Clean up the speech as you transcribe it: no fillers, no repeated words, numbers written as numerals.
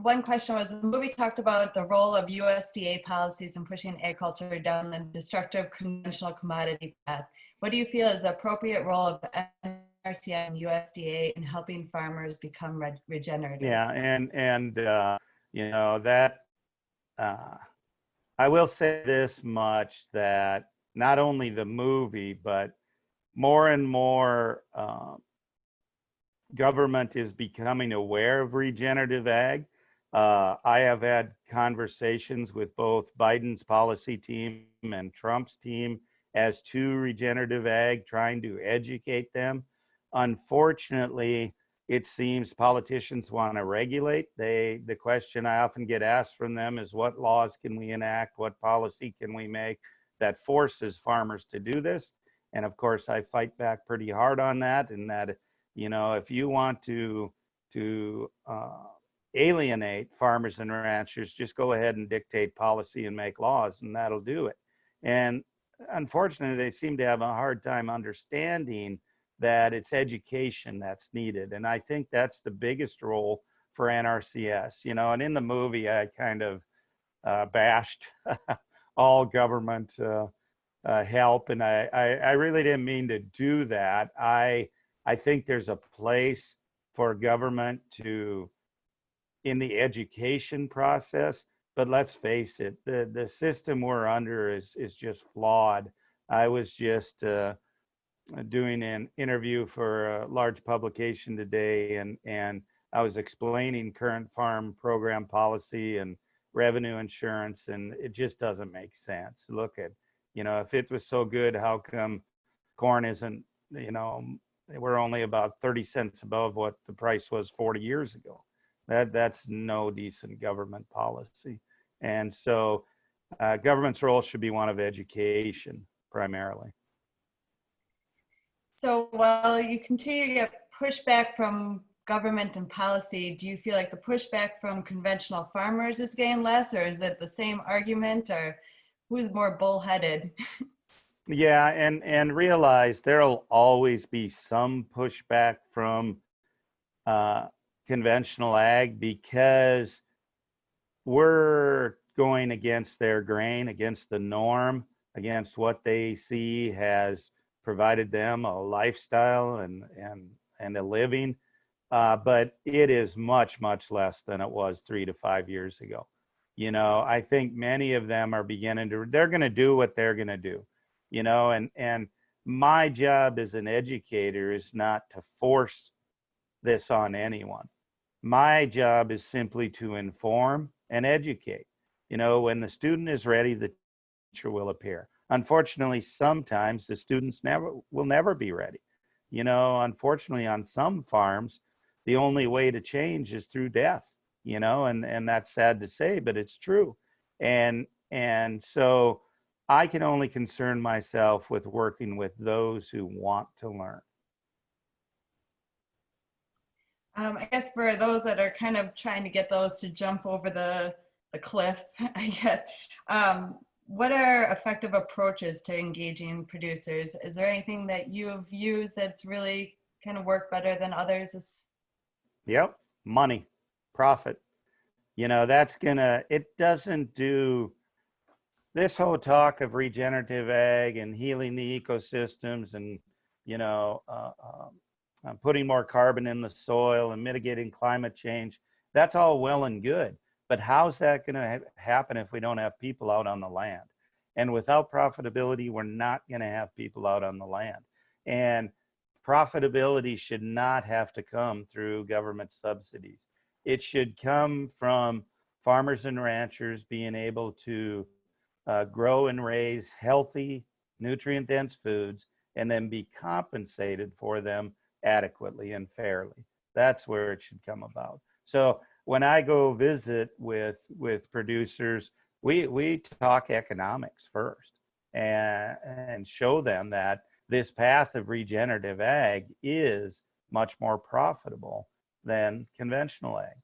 one question was, the movie talked about the role of USDA policies in pushing agriculture down the destructive conventional commodity path. What do you feel is the appropriate role of NRCI and USDA in helping farmers become regenerative? Yeah, and you know, that I will say this much, that not only the movie, but more and more government is becoming aware of regenerative ag. I have had conversations with both Biden's policy team and Trump's team as to regenerative ag, trying to educate them. Unfortunately, it seems politicians want to regulate. The question I often get asked from them is, what laws can we enact? What policy can we make that forces farmers to do this? And of course, I fight back pretty hard on that, and that, you know, if you want to alienate farmers and ranchers, just go ahead and dictate policy and make laws, and that'll do it. And unfortunately, they seem to have a hard time understanding that it's education that's needed. And I think that's the biggest role for NRCS. You know, and in the movie, I kind of bashed all government help, and I really didn't mean to do that. I think there's a place for government to, in the education process, but let's face it, the system we're under is just flawed. I was just doing an interview for a large publication today, and I was explaining current farm program policy and revenue insurance, and it just doesn't make sense. Look at, you know, if it was so good, how come corn isn't, you know, we're only about 30 cents above what the price was 40 years ago. That's no decent government policy. And so government's role should be one of education primarily. So while you continue to get pushback from government and policy, do you feel like the pushback from conventional farmers is getting less, or is it the same argument, or who's more bullheaded? Yeah, and realize there'll always be some pushback from conventional ag, because we're going against their grain, against the norm, against what they see has provided them a lifestyle and a living. But it is much, much less than it was 3 to 5 years ago. You know, I think many of them are beginning to, they're going to do what they're going to do, you know, and my job as an educator is not to force this on anyone. My job is simply to inform and educate. You know, when the student is ready, the teacher will appear. Unfortunately, sometimes the students will never be ready. You know, unfortunately, on some farms, the only way to change is through death, you know, and that's sad to say, but it's true. And so I can only concern myself with working with those who want to learn. I guess for those that are kind of trying to get those to jump over the cliff, I guess, what are effective approaches to engaging producers? Is there anything that you've used that's really kind of worked better than others? Yep, money, profit. You know, that's gonna, it doesn't do, this whole talk of regenerative ag and healing the ecosystems and, you know, putting more carbon in the soil and mitigating climate change, that's all well and good. But how's that going to happen if we don't have people out on the land? And without profitability, we're not going to have people out on the land. And profitability should not have to come through government subsidies. It should come from farmers and ranchers being able to grow and raise healthy, nutrient-dense foods and then be compensated for them adequately and fairly. That's where it should come about. So when I go visit with producers, we talk economics first and show them that this path of regenerative ag is much more profitable than conventional ag.